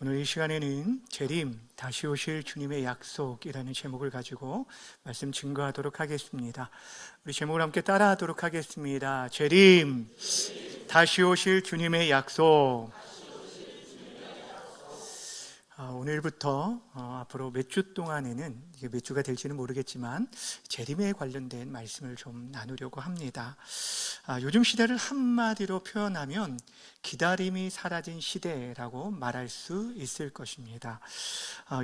오늘 이 시간에는 재림, 다시 오실 주님의 약속이라는 제목을 가지고 말씀 증거하도록 하겠습니다. 우리 제목을 함께 따라하도록 하겠습니다. 재림, 다시 오실 주님의 약속. 오늘부터 앞으로 몇 주 동안에는, 이게 몇 주가 될지는 모르겠지만 재림에 관련된 말씀을 좀 나누려고 합니다. 요즘 시대를 한마디로 표현하면 기다림이 사라진 시대라고 말할 수 있을 것입니다.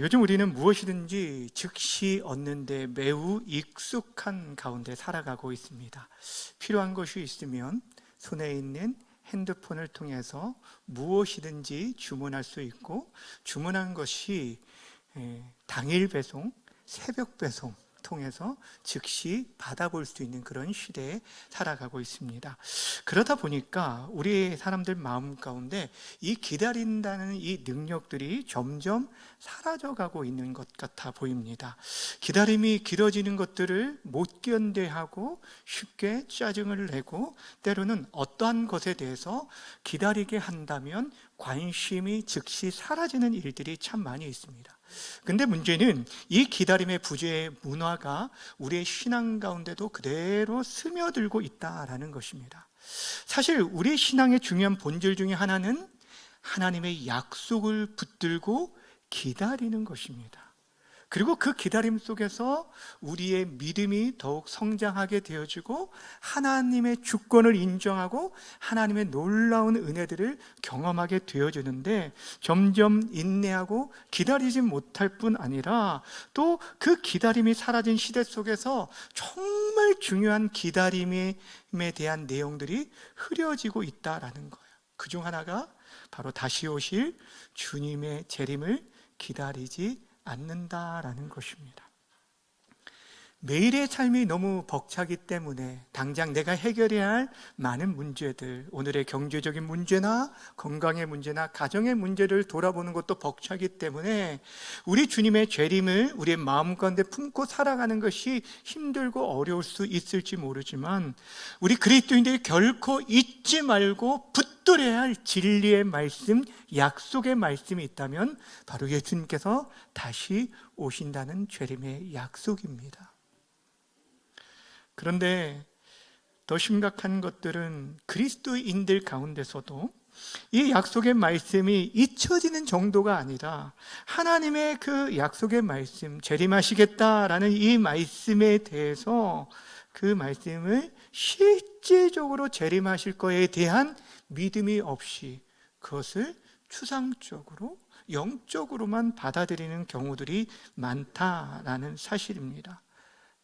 요즘 우리는 무엇이든지 즉시 얻는 데 매우 익숙한 가운데 살아가고 있습니다. 필요한 것이 있으면 손에 있는 핸드폰을 통해서 무엇이든지 주문할 수 있고, 주문한 것이 당일 배송, 새벽 배송 통해서 즉시 받아볼 수 있는 그런 시대에 살아가고 있습니다. 그러다 보니까 우리 사람들 마음 가운데 이 기다린다는 이 능력들이 점점 사라져가고 있는 것 같아 보입니다. 기다림이 길어지는 것들을 못 견뎌하고 쉽게 짜증을 내고, 때로는 어떠한 것에 대해서 기다리게 한다면 관심이 즉시 사라지는 일들이 참 많이 있습니다. 근데 문제는 이 기다림의 부재의 문화가 우리의 신앙 가운데도 그대로 스며들고 있다라는 것입니다. 사실 우리 신앙의 중요한 본질 중에 하나는 하나님의 약속을 붙들고 기다리는 것입니다. 그리고 그 기다림 속에서 우리의 믿음이 더욱 성장하게 되어지고, 하나님의 주권을 인정하고 하나님의 놀라운 은혜들을 경험하게 되어지는데, 점점 인내하고 기다리지 못할 뿐 아니라 또 그 기다림이 사라진 시대 속에서 정말 중요한 기다림에 대한 내용들이 흐려지고 있다라는 거예요. 그중 하나가 바로 다시 오실 주님의 재림을 기다리지 않는다라는 것입니다. 매일의 삶이 너무 벅차기 때문에 당장 내가 해결해야 할 많은 문제들, 오늘의 경제적인 문제나 건강의 문제나 가정의 문제를 돌아보는 것도 벅차기 때문에 우리 주님의 재림을 우리의 마음 가운데 품고 살아가는 것이 힘들고 어려울 수 있을지 모르지만, 우리 그리스도인들이 결코 잊지 말고 붙들어야 할 진리의 말씀, 약속의 말씀이 있다면 바로 예수님께서 다시 오신다는 재림의 약속입니다. 그런데 더 심각한 것들은 그리스도인들 가운데서도 이 약속의 말씀이 잊혀지는 정도가 아니라, 하나님의 그 약속의 말씀, 재림하시겠다라는 이 말씀에 대해서 그 말씀을 실제적으로 재림하실 거에 대한 믿음이 없이 그것을 추상적으로, 영적으로만 받아들이는 경우들이 많다라는 사실입니다.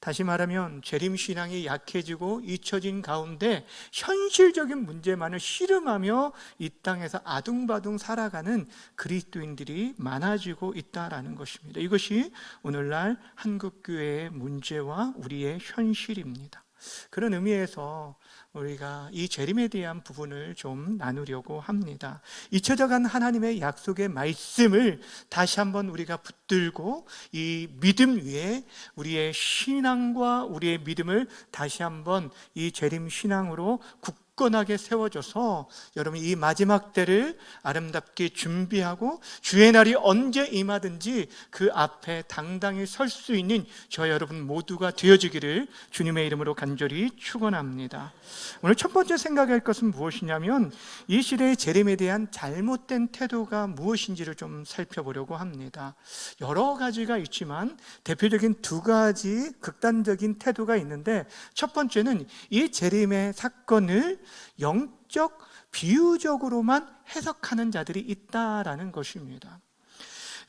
다시 말하면 재림신앙이 약해지고 잊혀진 가운데 현실적인 문제만을 씨름하며 이 땅에서 아둥바둥 살아가는 그리스도인들이 많아지고 있다는 것입니다. 이것이 오늘날 한국교회의 문제와 우리의 현실입니다. 그런 의미에서 우리가 이 재림에 대한 부분을 좀 나누려고 합니다. 잊혀져간 하나님의 약속의 말씀을 다시 한번 우리가 붙들고, 이 믿음 위에 우리의 신앙과 우리의 믿음을 다시 한번 이 재림 신앙으로 굳건하게 세워줘서 여러분 이 마지막 때를 아름답게 준비하고 주의 날이 언제 임하든지 그 앞에 당당히 설 수 있는 저 여러분 모두가 되어지기를 주님의 이름으로 간절히 축원합니다. 오늘 첫 번째 생각할 것은 무엇이냐면, 이 시대의 재림에 대한 잘못된 태도가 무엇인지를 좀 살펴보려고 합니다. 여러 가지가 있지만 대표적인 두 가지 극단적인 태도가 있는데, 첫 번째는 이 재림의 사건을 영적 비유적으로만 해석하는 자들이 있다라는 것입니다.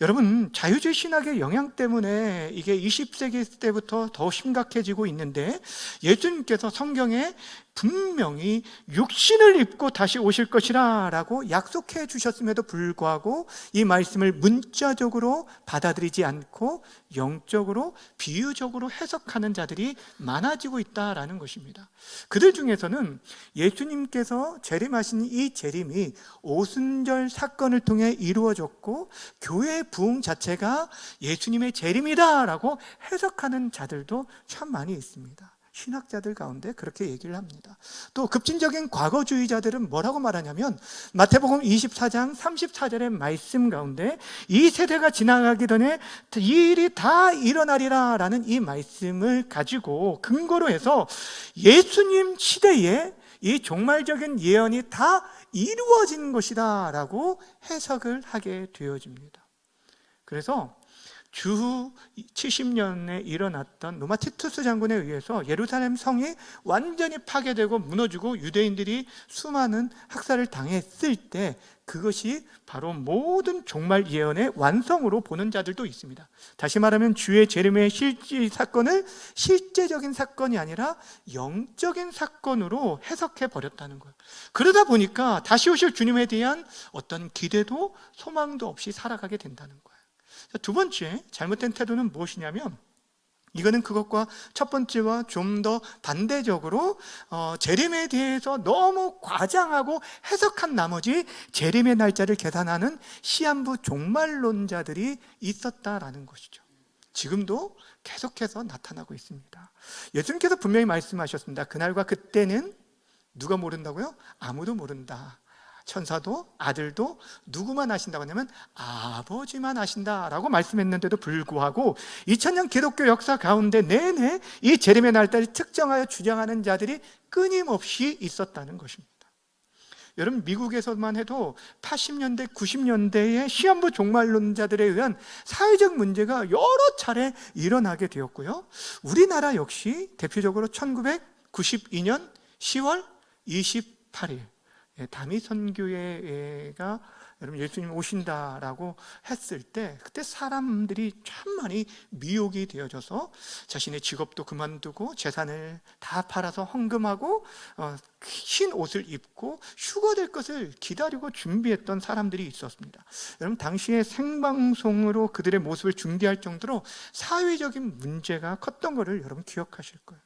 여러분, 자유주의 신학의 영향 때문에 이게 20세기 때부터 더 심각해지고 있는데, 예수님께서 성경에 분명히 육신을 입고 다시 오실 것이라 라고 약속해 주셨음에도 불구하고 이 말씀을 문자적으로 받아들이지 않고 영적으로 비유적으로 해석하는 자들이 많아지고 있다는 것입니다. 그들 중에서는 예수님께서 재림하신 이 재림이 오순절 사건을 통해 이루어졌고 교회의 부흥 자체가 예수님의 재림이다 라고 해석하는 자들도 참 많이 있습니다. 신학자들 가운데 그렇게 얘기를 합니다. 또 급진적인 과거주의자들은 뭐라고 말하냐면 마태복음 24장 34절의 말씀 가운데 이 세대가 지나가기 전에 이 일이 다 일어나리라 라는 이 말씀을 가지고 근거로 해서 예수님 시대에 이 종말적인 예언이 다 이루어진 것이다 라고 해석을 하게 되어집니다. 그래서 주후 70년에 일어났던 로마 티투스 장군에 의해서 예루살렘 성이 완전히 파괴되고 무너지고 유대인들이 수많은 학살을 당했을 때 그것이 바로 모든 종말 예언의 완성으로 보는 자들도 있습니다. 다시 말하면 주의 재림의 실제 사건을 실제적인 사건이 아니라 영적인 사건으로 해석해 버렸다는 거예요. 그러다 보니까 다시 오실 주님에 대한 어떤 기대도 소망도 없이 살아가게 된다는 거예요. 두 번째 잘못된 태도는 무엇이냐면, 이거는 그것과 첫 번째와 좀 더 반대적으로 재림에 대해서 너무 과장하고 해석한 나머지 재림의 날짜를 계산하는 시한부 종말론자들이 있었다라는 것이죠. 지금도 계속해서 나타나고 있습니다. 예수님께서 분명히 말씀하셨습니다. 그날과 그때는 누가 모른다고요? 아무도 모른다. 천사도 아들도 누구만 아신다고 하냐면 아버지만 아신다라고 말씀했는데도 불구하고 2000년 기독교 역사 가운데 내내 이 재림의 날짜를 특정하여 주장하는 자들이 끊임없이 있었다는 것입니다. 여러분, 미국에서만 해도 80년대, 90년대에 시한부 종말론자들에 의한 사회적 문제가 여러 차례 일어나게 되었고요. 우리나라 역시 대표적으로 1992년 10월 28일 다미 선교회가 여러분 예수님 오신다라고 했을 때 그때 사람들이 참 많이 미혹이 되어져서 자신의 직업도 그만두고 재산을 다 팔아서 헌금하고 흰 옷을 입고 휴거될 것을 기다리고 준비했던 사람들이 있었습니다. 여러분, 당시에 생방송으로 그들의 모습을 중계할 정도로 사회적인 문제가 컸던 것을 여러분 기억하실 거예요.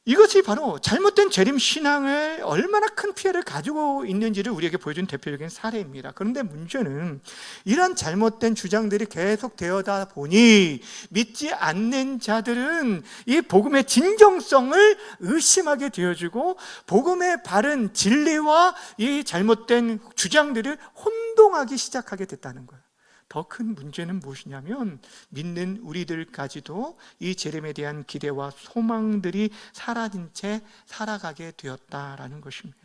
이것이 바로 잘못된 재림 신앙을 얼마나 큰 피해를 가지고 있는지를 우리에게 보여준 대표적인 사례입니다. 그런데 문제는 이런 잘못된 주장들이 계속 되어다 보니 믿지 않는 자들은 이 복음의 진정성을 의심하게 되어지고 복음의 바른 진리와 이 잘못된 주장들을 혼동하기 시작하게 됐다는 거예요. 더 큰 문제는 무엇이냐면 믿는 우리들까지도 이 재림에 대한 기대와 소망들이 사라진 채 살아가게 되었다라는 것입니다.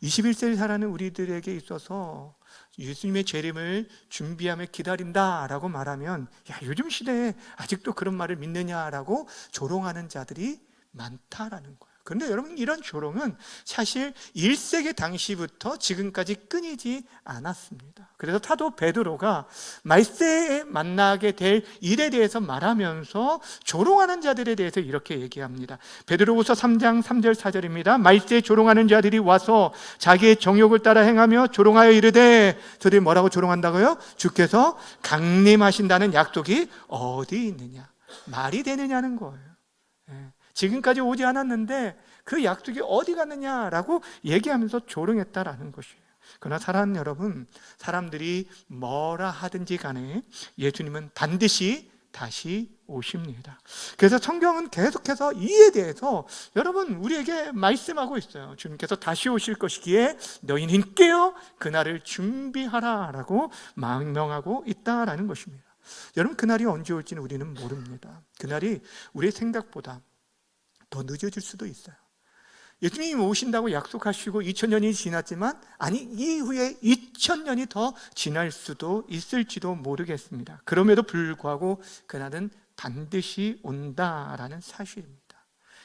21세를 살아가는 우리들에게 있어서 예수님의 재림을 준비하며 기다린다라고 말하면 야, 요즘 시대에 아직도 그런 말을 믿느냐라고 조롱하는 자들이 많다라는 거예요. 그런데 여러분, 이런 조롱은 사실 1세기 당시부터 지금까지 끊이지 않았습니다. 그래서 사도 베드로가 말세에 만나게 될 일에 대해서 말하면서 조롱하는 자들에 대해서 이렇게 얘기합니다. 베드로후서 3장 3절 4절입니다. 말세에 조롱하는 자들이 와서 자기의 정욕을 따라 행하며 조롱하여 이르되, 저들이 뭐라고 조롱한다고요? 주께서 강림하신다는 약속이 어디 있느냐? 말이 되느냐는 거예요. 지금까지 오지 않았는데 그 약속이 어디 갔느냐라고 얘기하면서 조롱했다라는 것이에요. 그러나 사랑하는 여러분, 사람들이 뭐라 하든지 간에 예수님은 반드시 다시 오십니다. 그래서 성경은 계속해서 이에 대해서 여러분 우리에게 말씀하고 있어요. 주님께서 다시 오실 것이기에 너희는 깨어 그날을 준비하라라고 망명하고 있다라는 것입니다. 여러분, 그날이 언제 올지는 우리는 모릅니다. 그날이 우리의 생각보다 더 늦어질 수도 있어요. 예수님이 오신다고 약속하시고 2000년이 지났지만 아니 이후에 2000년이 더 지날 수도 있을지도 모르겠습니다. 그럼에도 불구하고 그날은 반드시 온다라는 사실입니다.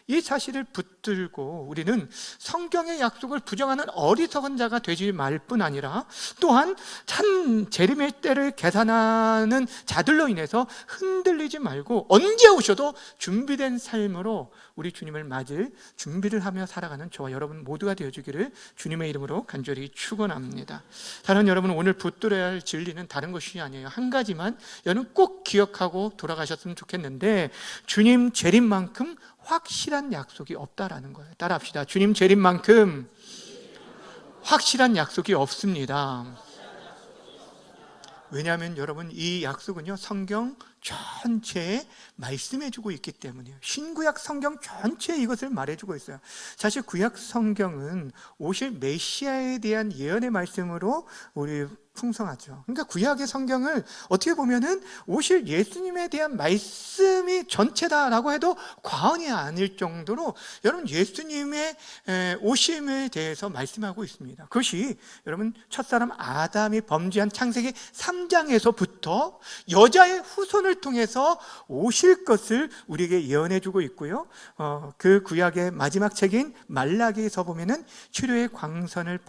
이 사실을 붙들고 우리는 성경의 약속을 부정하는 어리석은 자가 되지 말 뿐 아니라 또한 참 재림의 때를 계산하는 자들로 인해서 흔들리지 말고 언제 오셔도 준비된 삶으로 우리 주님을 맞을 준비를 하며 살아가는 저와 여러분 모두가 되어주기를 주님의 이름으로 간절히 축원합니다. 사랑하는 여러분, 오늘 붙들어야 할 진리는 다른 것이 아니에요. 한 가지만 여러분 꼭 기억하고 돌아가셨으면 좋겠는데, 주님 재림만큼 확실한 약속이 없다라는 거예요. 따라합시다. 주님 재림만큼 확실한 약속이 없습니다. 왜냐하면 여러분, 이 약속은요 성경 전체에 말씀해주고 있기 때문이에요. 신구약 성경 전체에 이것을 말해주고 있어요. 사실 구약 성경은 오실 메시아에 대한 예언의 말씀으로 우리 풍성하죠. 그러니까 구약의 성경을 어떻게 보면은 오실 예수님에 대한 말씀이 전체다라고 해도 과언이 아닐 정도로 여러분 예수님의 오심에 대해서 말씀하고 있습니다. 그것이 여러분 첫사람 아담이 범죄한 창세기 3장에서부터 여자의 후손을 통해서 오실 것을 우리에게 예언해 주고 있고요. 그 구약의 마지막 책인 말라기에서 보면은 치료의 광선을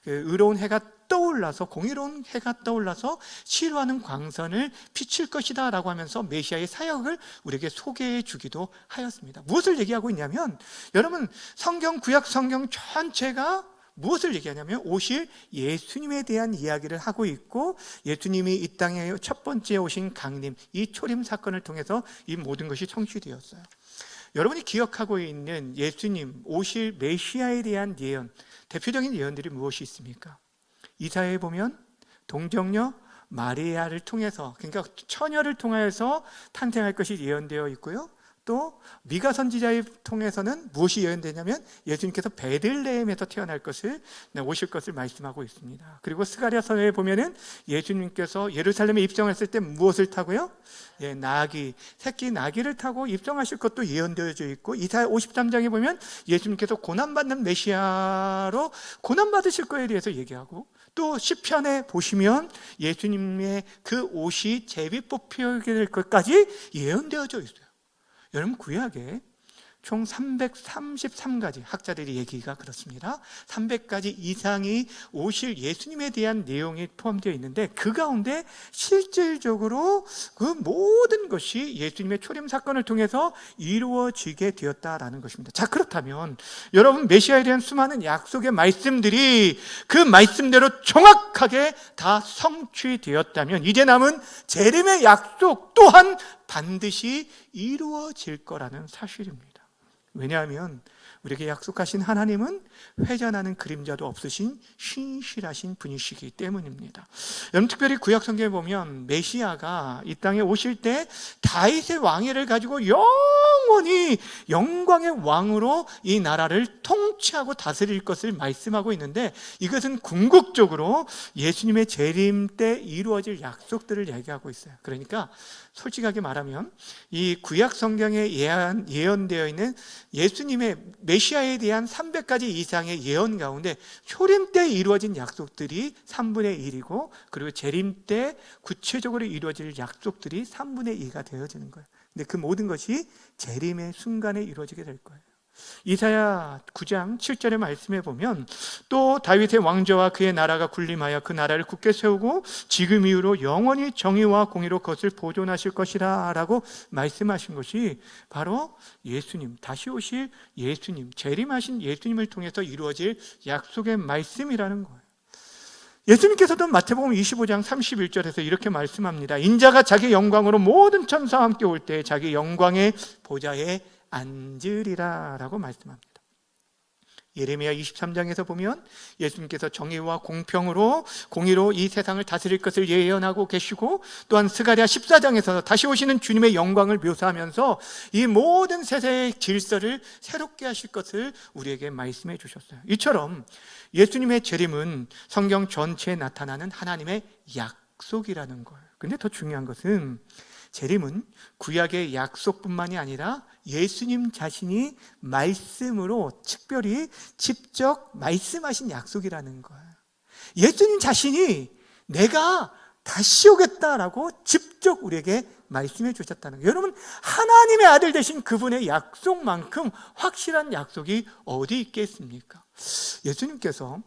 의로운 해가 떠올라서, 공의로운 해가 떠올라서 치료하는 광선을 비칠 것이다 라고 하면서 메시아의 사역을 우리에게 소개해 주기도 하였습니다. 무엇을 얘기하고 있냐면 여러분, 성경, 구약 성경 전체가 무엇을 얘기하냐면 오실 예수님에 대한 이야기를 하고 있고, 예수님이 이 땅에 첫 번째 오신 강림, 이 초림 사건을 통해서 이 모든 것이 성취되었어요. 여러분이 기억하고 있는 예수님 오실 메시아에 대한 예언, 대표적인 예언들이 무엇이 있습니까? 이사야에 보면 동정녀 마리아를 통해서, 그러니까 처녀를 통하여서 탄생할 것이 예언되어 있고요. 또 미가 선지자를 통해서는 무엇이 예언되냐면 예수님께서 베들레헴에서 태어날 것을, 오실 것을 말씀하고 있습니다. 그리고 스가랴서에 보면은 예수님께서 예루살렘에 입성했을 때 무엇을 타고요? 나귀, 새끼 나귀를 타고 입성하실 것도 예언되어져 있고, 이사야 53장에 보면 예수님께서 고난받는 메시아로 고난받으실 거에 대해서 얘기하고, 또 시편에 보시면 예수님의 그 옷이 제비 뽑히게 될 것까지 예언되어져 있어요. 여러분, 구약에 총 333가지, 학자들이 얘기가 그렇습니다. 300가지 이상이 오실 예수님에 대한 내용이 포함되어 있는데, 그 가운데 실질적으로 그 모든 것이 예수님의 초림 사건을 통해서 이루어지게 되었다라는 것입니다. 자, 그렇다면 여러분, 메시아에 대한 수많은 약속의 말씀들이 그 말씀대로 정확하게 다 성취되었다면 이제 남은 재림의 약속 또한 반드시 이루어질 거라는 사실입니다. 왜냐하면 우리에게 약속하신 하나님은 회전하는 그림자도 없으신 신실하신 분이시기 때문입니다. 여러분, 특별히 구약 성경에 보면 메시아가 이 땅에 오실 때 다윗의 왕위를 가지고 영원히 영광의 왕으로 이 나라를 통치하고 다스릴 것을 말씀하고 있는데, 이것은 궁극적으로 예수님의 재림 때 이루어질 약속들을 얘기하고 있어요. 그러니까 솔직하게 말하면 이 구약 성경에 예언되어 있는 예수님의 메시아에 대한 300가지 이상의 예언 가운데 초림 때 이루어진 약속들이 3분의 1이고, 그리고 재림 때 구체적으로 이루어질 약속들이 3분의 2가 되어지는 거예요. 근데 그 모든 것이 재림의 순간에 이루어지게 될 거예요. 이사야 9장 7절의 말씀에 보면 또 다윗의 왕좌와 그의 나라가 군림하여 그 나라를 굳게 세우고 지금 이후로 영원히 정의와 공의로 그것을 보존하실 것이라 라고 말씀하신 것이 바로 예수님, 다시 오실 예수님, 재림하신 예수님을 통해서 이루어질 약속의 말씀이라는 거예요. 예수님께서도 마태복음 25장 31절에서 이렇게 말씀합니다. 인자가 자기 영광으로 모든 천사와 함께 올 때 자기 영광의 보좌에 앉으리라 라고 말씀합니다. 예레미야 23장에서 보면 예수님께서 정의와 공의로 이 세상을 다스릴 것을 예언하고 계시고, 또한 스가랴 14장에서 다시 오시는 주님의 영광을 묘사하면서 이 모든 세상의 질서를 새롭게 하실 것을 우리에게 말씀해 주셨어요. 이처럼 예수님의 재림은 성경 전체에 나타나는 하나님의 약속이라는 거예요. 근데 더 중요한 것은 재림은 구약의 약속뿐만이 아니라 예수님 자신이 말씀으로 특별히 직접 말씀하신 약속이라는 거예요. 예수님 자신이 내가 다시 오겠다라고 직접 우리에게 말씀해 주셨다는 거예요. 여러분, 하나님의 아들 되신 그분의 약속만큼 확실한 약속이 어디 있겠습니까? 예수님께서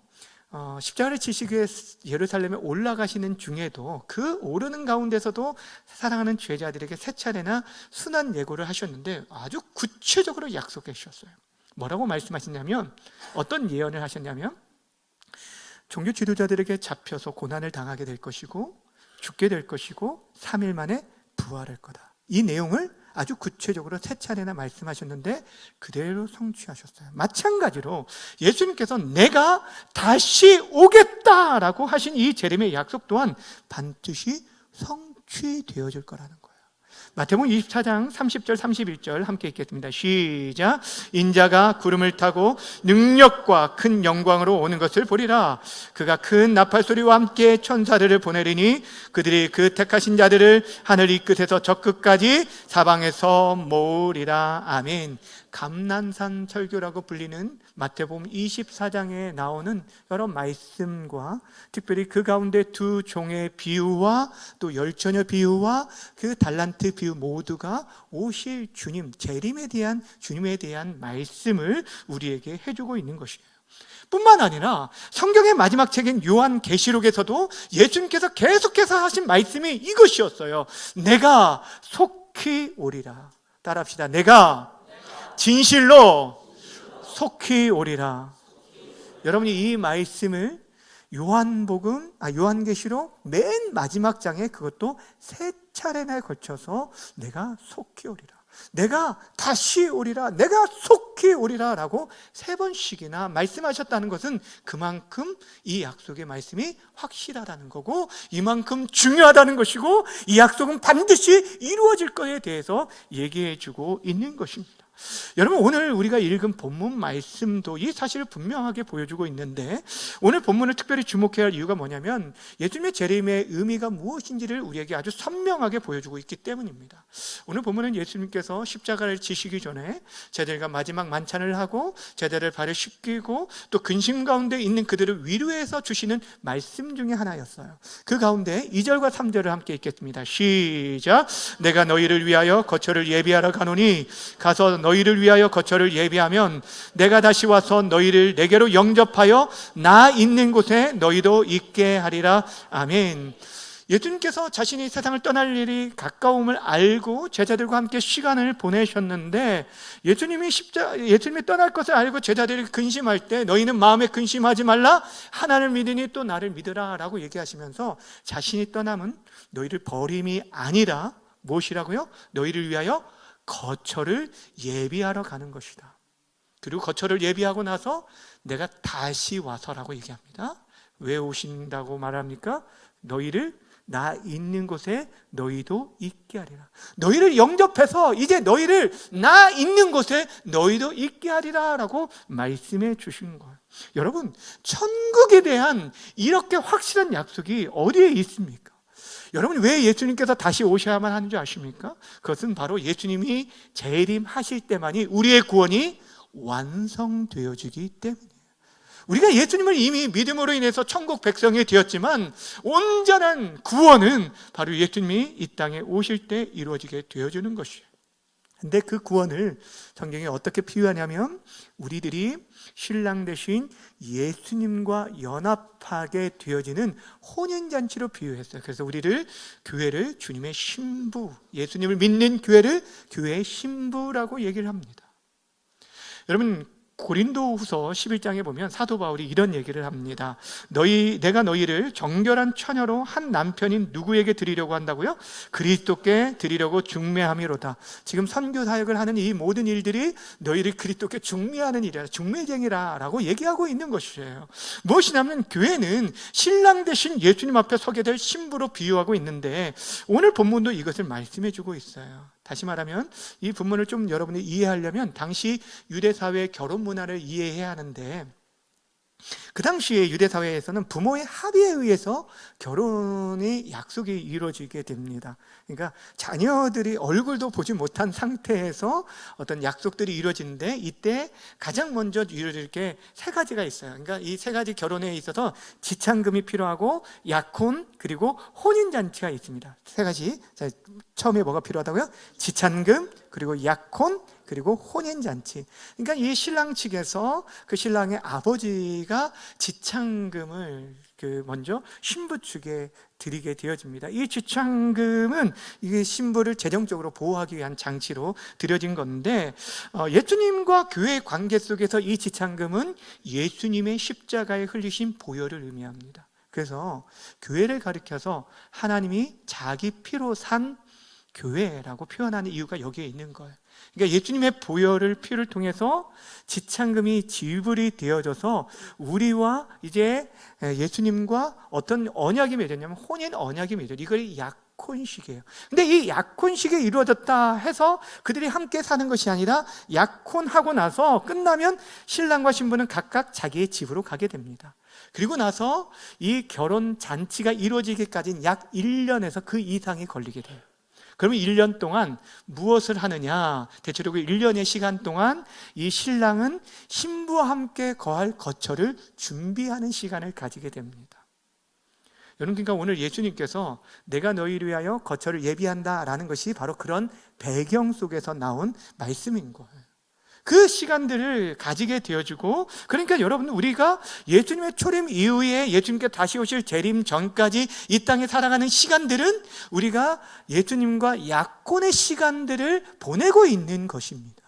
십자가를 지시기 위해 예루살렘에 올라가시는 중에도 그 오르는 가운데서도 사랑하는 제자들에게 세 차례나 순환 예고를 하셨는데 아주 구체적으로 약속해 주셨어요. 뭐라고 말씀하셨냐면, 어떤 예언을 하셨냐면, 종교 지도자들에게 잡혀서 고난을 당하게 될 것이고 죽게 될 것이고 3일 만에 부활할 거다. 이 내용을 아주 구체적으로 3차례나 말씀하셨는데 그대로 성취하셨어요. 마찬가지로 예수님께서 내가 다시 오겠다라고 하신 이 재림의 약속 또한 반드시 성취되어질 거라는 거예요. 마태복음 24장 30절 31절 함께 읽겠습니다. 시작. 인자가 구름을 타고 능력과 큰 영광으로 오는 것을 보리라. 그가 큰 나팔소리와 함께 천사들을 보내리니 그들이 그 택하신 자들을 하늘 이 끝에서 저 끝까지 사방에서 모으리라. 아멘. 감난산 설교라고 불리는 마태복음 24장에 나오는 여러 말씀과 특별히 그 가운데 두 종의 비유와 또 열처녀 비유와 그 달란트 비유 모두가 오실 주님, 재림에 대한 주님에 대한 말씀을 우리에게 해주고 있는 것이에요. 뿐만 아니라 성경의 마지막 책인 요한계시록에서도 예수님께서 계속해서 하신 말씀이 이것이었어요. 내가 속히 오리라. 따라합시다. 내가 진실로 속히 오리라. 여러분이 이 말씀을 요한계시록 맨 마지막 장에 그것도 3차례나 걸쳐서 내가 속히 오리라, 내가 다시 오리라, 내가 속히 오리라 라고 3번씩이나 말씀하셨다는 것은 그만큼 이 약속의 말씀이 확실하다는 거고 이만큼 중요하다는 것이고 이 약속은 반드시 이루어질 것에 대해서 얘기해 주고 있는 것입니다. 여러분, 오늘 우리가 읽은 본문 말씀도 이 사실을 분명하게 보여주고 있는데 오늘 본문을 특별히 주목해야 할 이유가 뭐냐면 예수님의 재림의 의미가 무엇인지를 우리에게 아주 선명하게 보여주고 있기 때문입니다. 오늘 본문은 예수님께서 십자가를 지시기 전에 제자들과 마지막 만찬을 하고 제자들 발을 씻기고 또 근심 가운데 있는 그들을 위로해서 주시는 말씀 중에 하나였어요. 그 가운데 2절과 3절을 함께 읽겠습니다. 시작. 내가 너희를 위하여 거처를 예비하러 가노니 가서 너희를 위하여 거처를 예비하면 내가 다시 와서 너희를 내게로 영접하여 나 있는 곳에 너희도 있게 하리라. 아멘. 예수님께서 자신이 세상을 떠날 일이 가까움을 알고 제자들과 함께 시간을 보내셨는데 예수님이 떠날 것을 알고 제자들이 근심할 때 너희는 마음에 근심하지 말라, 하나를 믿으니 또 나를 믿으라 라고 얘기하시면서 자신이 떠남은 너희를 버림이 아니라 무엇이라고요? 너희를 위하여 거처를 예비하러 가는 것이다. 그리고 거처를 예비하고 나서 내가 다시 와서라고 얘기합니다. 왜 오신다고 말합니까? 너희를 나 있는 곳에 너희도 있게 하리라. 너희를 영접해서 이제 너희를 나 있는 곳에 너희도 있게 하리라 라고 말씀해 주신 거예요. 여러분, 천국에 대한 이렇게 확실한 약속이 어디에 있습니까? 여러분, 왜 예수님께서 다시 오셔야만 하는 줄 아십니까? 그것은 바로 예수님이 재림하실 때만이 우리의 구원이 완성되어지기 때문이에요. 우리가 예수님을 이미 믿음으로 인해서 천국 백성이 되었지만 온전한 구원은 바로 예수님이 이 땅에 오실 때 이루어지게 되어지는 것이에요. 근데 그 구원을 성경이 어떻게 비유하냐면 우리들이 신랑 되신 예수님과 연합하게 되어지는 혼인잔치로 비유했어요. 그래서 우리를 교회를 주님의 신부, 예수님을 믿는 교회를 교회의 신부라고 얘기를 합니다. 여러분, 고린도후서 11장에 보면 사도 바울이 이런 얘기를 합니다. 내가 너희를 정결한 처녀로 한 남편인 누구에게 드리려고 한다고요? 그리스도께 드리려고 중매함이로다. 지금 선교 사역을 하는 이 모든 일들이 너희를 그리스도께 중매하는 일이라, 중매쟁이라 라고 얘기하고 있는 것이에요. 무엇이냐면 교회는 신랑 되신 예수님 앞에 서게 될 신부로 비유하고 있는데 오늘 본문도 이것을 말씀해 주고 있어요. 다시 말하면 이 본문을 좀 여러분이 이해하려면 당시 유대사회의 결혼 문화를 이해해야 하는데 그 당시에 유대사회에서는 부모의 합의에 의해서 결혼의 약속이 이루어지게 됩니다. 그러니까 자녀들이 얼굴도 보지 못한 상태에서 어떤 약속들이 이루어지는데 이때 가장 먼저 이루어질 게 3가지가 있어요. 그러니까 이 3가지 결혼에 있어서 지참금이 필요하고 약혼 그리고 혼인잔치가 있습니다. 3가지. 자, 처음에 뭐가 필요하다고요? 지참금 그리고 약혼 그리고 혼인잔치. 그러니까 이 신랑 측에서 그 신랑의 아버지가 지참금을 먼저 신부 측에 드리게 되어집니다. 이 지참금은 이게 신부를 재정적으로 보호하기 위한 장치로 드려진 건데 예수님과 교회의 관계 속에서 이 지참금은 예수님의 십자가에 흘리신 보혈을 의미합니다. 그래서 교회를 가리켜서 하나님이 자기 피로 산 교회라고 표현하는 이유가 여기에 있는 거예요. 그러니까 예수님의 보혈을 피를 통해서 지창금이 지불이 되어져서 우리와 이제 예수님과 어떤 언약이 맺었냐면 혼인 언약이 맺어요. 이걸 약혼식이에요. 근데 이 약혼식이 이루어졌다 해서 그들이 함께 사는 것이 아니라 약혼하고 나서 끝나면 신랑과 신부는 각각 자기의 집으로 가게 됩니다. 그리고 나서 이 결혼 잔치가 이루어지기까지는 약 1년에서 그 이상이 걸리게 돼요. 그러면 1년 동안 무엇을 하느냐? 대체로 그 1년의 시간 동안 이 신랑은 신부와 함께 거할 거처를 준비하는 시간을 가지게 됩니다. 여러분, 그러니까 오늘 예수님께서 내가 너희를 위하여 거처를 예비한다라는 것이 바로 그런 배경 속에서 나온 말씀인 거예요. 그 시간들을 가지게 되어주고, 그러니까 여러분, 우리가 예수님의 초림 이후에 예수님께 다시 오실 재림 전까지 이 땅에 살아가는 시간들은 우리가 예수님과 약혼의 시간들을 보내고 있는 것입니다.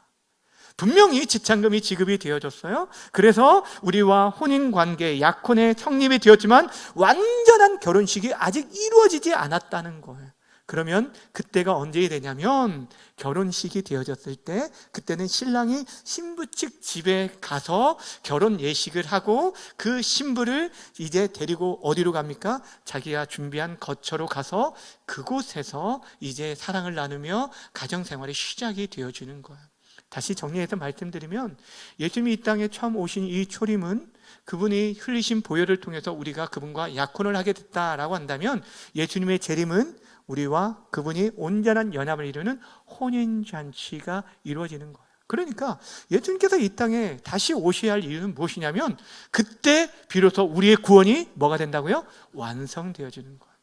분명히 지창금이 지급이 되어졌어요. 그래서 우리와 혼인관계, 약혼의 성립이 되었지만 완전한 결혼식이 아직 이루어지지 않았다는 거예요. 그러면 그때가 언제 되냐면 결혼식이 되어졌을 때, 그때는 신랑이 신부 측 집에 가서 결혼 예식을 하고 그 신부를 이제 데리고 어디로 갑니까? 자기가 준비한 거처로 가서 그곳에서 이제 사랑을 나누며 가정생활이 시작이 되어지는 거예요. 다시 정리해서 말씀드리면, 예수님이 이 땅에 처음 오신 이 초림은 그분이 흘리신 보혈을 통해서 우리가 그분과 약혼을 하게 됐다라고 한다면, 예수님의 재림은 우리와 그분이 온전한 연합을 이루는 혼인잔치가 이루어지는 거예요. 그러니까 예수님께서 이 땅에 다시 오셔야 할 이유는 무엇이냐면, 그때 비로소 우리의 구원이 뭐가 된다고요? 완성되어지는 거예요.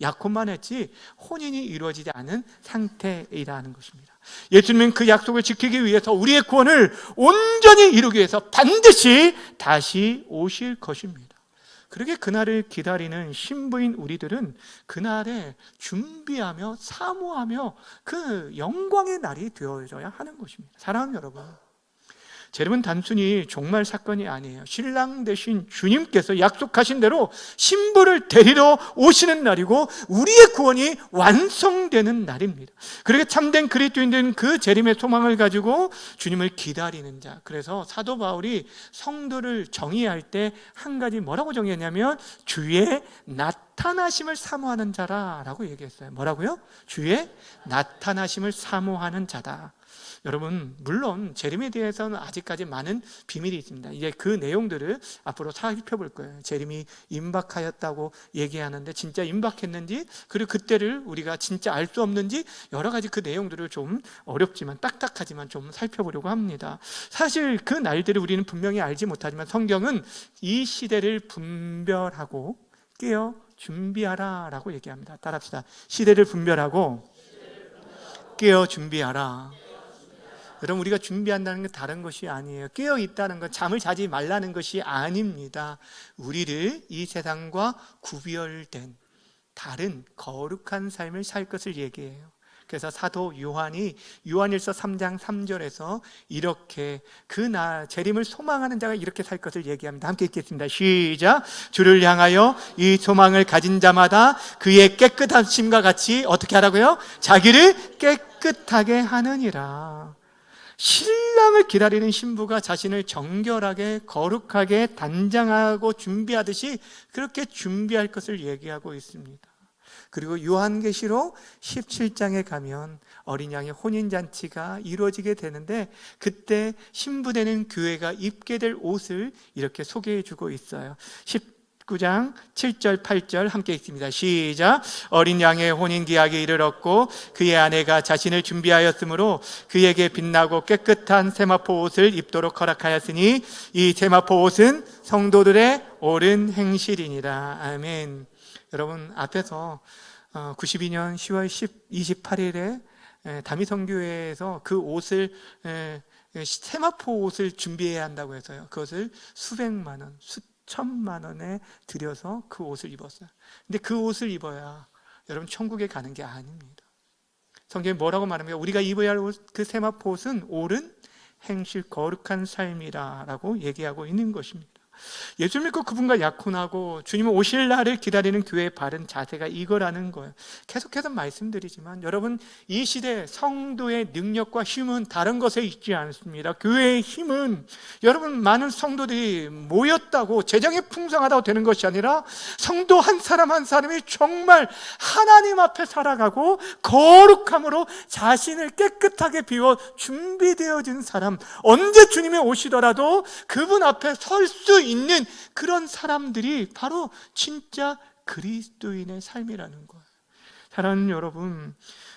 약혼만 했지 혼인이 이루어지지 않은 상태이라는 것입니다. 예수님은 그 약속을 지키기 위해서 우리의 구원을 온전히 이루기 위해서 반드시 다시 오실 것입니다. 그렇게 그날을 기다리는 신부인 우리들은 그날에 준비하며 사모하며 그 영광의 날이 되어져야 하는 것입니다. 사랑하는 여러분, 재림은 단순히 종말 사건이 아니에요. 신랑 되신 주님께서 약속하신 대로 신부를 데리러 오시는 날이고 우리의 구원이 완성되는 날입니다. 그렇게 참된 그리스도인들은 그 재림의 소망을 가지고 주님을 기다리는 자. 그래서 사도 바울이 성도를 정의할 때 한 가지 뭐라고 정의했냐면 주의 나타나심을 사모하는 자라라고 얘기했어요. 뭐라고요? 주의 나타나심을 사모하는 자다. 여러분, 물론 재림에 대해서는 아직까지 많은 비밀이 있습니다. 이제 그 내용들을 앞으로 살펴볼 거예요. 재림이 임박하였다고 얘기하는데 진짜 임박했는지, 그리고 그때를 우리가 진짜 알 수 없는지, 여러 가지 그 내용들을 좀 어렵지만 딱딱하지만 좀 살펴보려고 합니다. 사실 그 날들을 우리는 분명히 알지 못하지만 성경은 이 시대를 분별하고 깨어 준비하라 라고 얘기합니다. 따라합시다. 시대를 분별하고 깨어 준비하라. 여러분, 우리가 준비한다는 건 다른 것이 아니에요. 깨어있다는 건 잠을 자지 말라는 것이 아닙니다. 우리를 이 세상과 구별된 다른 거룩한 삶을 살 것을 얘기해요. 그래서 사도 요한이 요한일서 3장 3절에서 이렇게 그날 재림을 소망하는 자가 이렇게 살 것을 얘기합니다. 함께 읽겠습니다. 시작. 주를 향하여 이 소망을 가진 자마다 그의 깨끗하심과 같이 어떻게 하라고요? 자기를 깨끗하게 하느니라. 신랑을 기다리는 신부가 자신을 정결하게 거룩하게 단장하고 준비하듯이 그렇게 준비할 것을 얘기하고 있습니다. 그리고 요한계시록 17장에 가면 어린 양의 혼인잔치가 이루어지게 되는데, 그때 신부되는 교회가 입게 될 옷을 이렇게 소개해 주고 있어요. 19장 7절 8절 함께 읽습니다. 시작. 어린 양의 혼인기약이 이르렀고 그의 아내가 자신을 준비하였으므로 그에게 빛나고 깨끗한 세마포 옷을 입도록 허락하였으니 이 세마포 옷은 성도들의 옳은 행실이니라. 아멘. 여러분, 앞에서 92년 10월 28일에 다미성교회에서 그 옷을 세마포 옷을 준비해야 한다고 해서요, 그것을 수백만 원, 수천만 원에 들여서 그 옷을 입었어요. 근데 그 옷을 입어야 여러분 천국에 가는 게 아닙니다. 성경이 뭐라고 말합니까? 우리가 입어야 할 그 세마포 옷은 옳은 행실, 거룩한 삶이라고 얘기하고 있는 것입니다. 예수 믿고 그분과 약혼하고 주님 오실 날을 기다리는 교회의 바른 자세가 이거라는 거예요. 계속해서 말씀드리지만 여러분, 이 시대 성도의 능력과 힘은 다른 것에 있지 않습니다. 교회의 힘은 여러분, 많은 성도들이 모였다고 재정이 풍성하다고 되는 것이 아니라 성도 한 사람 한 사람이 정말 하나님 앞에 살아가고 거룩함으로 자신을 깨끗하게 비워 준비되어진 사람, 언제 주님이 오시더라도 그분 앞에 설 수 있는 그런 사람들이 바로 진짜 그리스도인의 삶이라는 거예요. 사랑하는 여러분,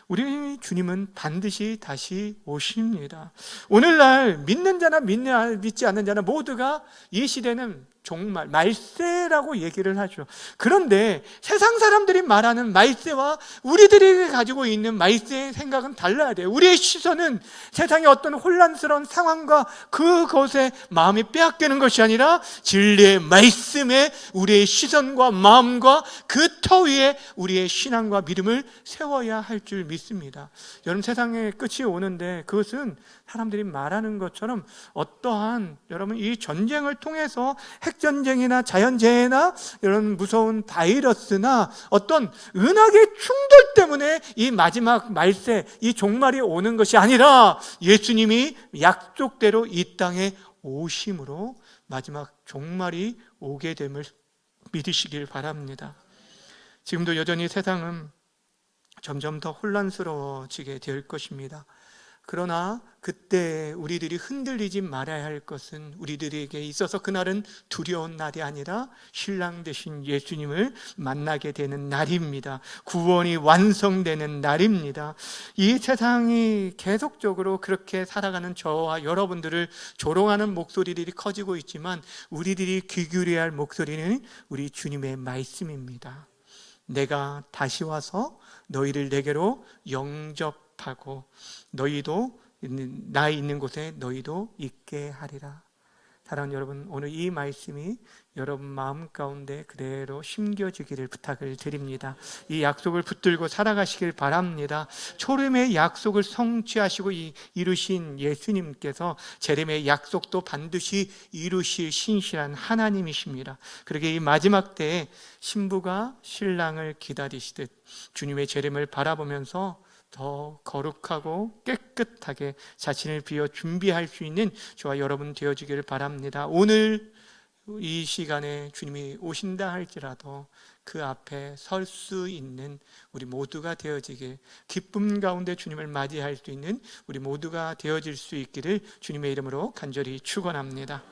우리 주님은 반드시 다시 오십니다. 오늘날 믿는 자나 믿지 않는 자나 모두가 이 시대는 정말 말세라고 얘기를 하죠. 그런데 세상 사람들이 말하는 말세와 우리들이 가지고 있는 말세의 생각은 달라야 돼요. 우리의 시선은 세상의 어떤 혼란스러운 상황과 그것에 마음이 빼앗기는 것이 아니라 진리의 말씀에 우리의 시선과 마음과 그 터 위에 우리의 신앙과 믿음을 세워야 할 줄 믿습니다. 여러분, 세상의 끝이 오는데 그것은 사람들이 말하는 것처럼 어떠한 여러분 이 전쟁을 통해서 핵전쟁이나 자연재해나 이런 무서운 바이러스나 어떤 은하계 충돌 때문에 이 마지막 말세, 이 종말이 오는 것이 아니라 예수님이 약속대로 이 땅에 오심으로 마지막 종말이 오게 됨을 믿으시길 바랍니다. 지금도 여전히 세상은 점점 더 혼란스러워지게 될 것입니다. 그러나 그때 우리들이 흔들리지 말아야 할 것은 우리들에게 있어서 그날은 두려운 날이 아니라 신랑 되신 예수님을 만나게 되는 날입니다. 구원이 완성되는 날입니다. 이 세상이 계속적으로 그렇게 살아가는 저와 여러분들을 조롱하는 목소리들이 커지고 있지만 우리들이 귀 기울여야 할 목소리는 우리 주님의 말씀입니다. 내가 다시 와서 너희를 내게로 영접하고 너희도 나 있는 곳에 너희도 있게 하리라. 사랑하는 여러분, 오늘 이 말씀이 여러분 마음 가운데 그대로 심겨지기를 부탁을 드립니다. 이 약속을 붙들고 살아가시길 바랍니다. 초림의 약속을 성취하시고 이루신 예수님께서 재림의 약속도 반드시 이루실 신실한 하나님이십니다. 그러게 이 마지막 때에 신부가 신랑을 기다리시듯 주님의 재림을 바라보면서 더 거룩하고 깨끗하게 자신을 비워 준비할 수 있는 저와 여러분 되어지기를 바랍니다. 오늘 이 시간에 주님이 오신다 할지라도 그 앞에 설 수 있는 우리 모두가 되어지길, 기쁨 가운데 주님을 맞이할 수 있는 우리 모두가 되어질 수 있기를 주님의 이름으로 간절히 축원합니다.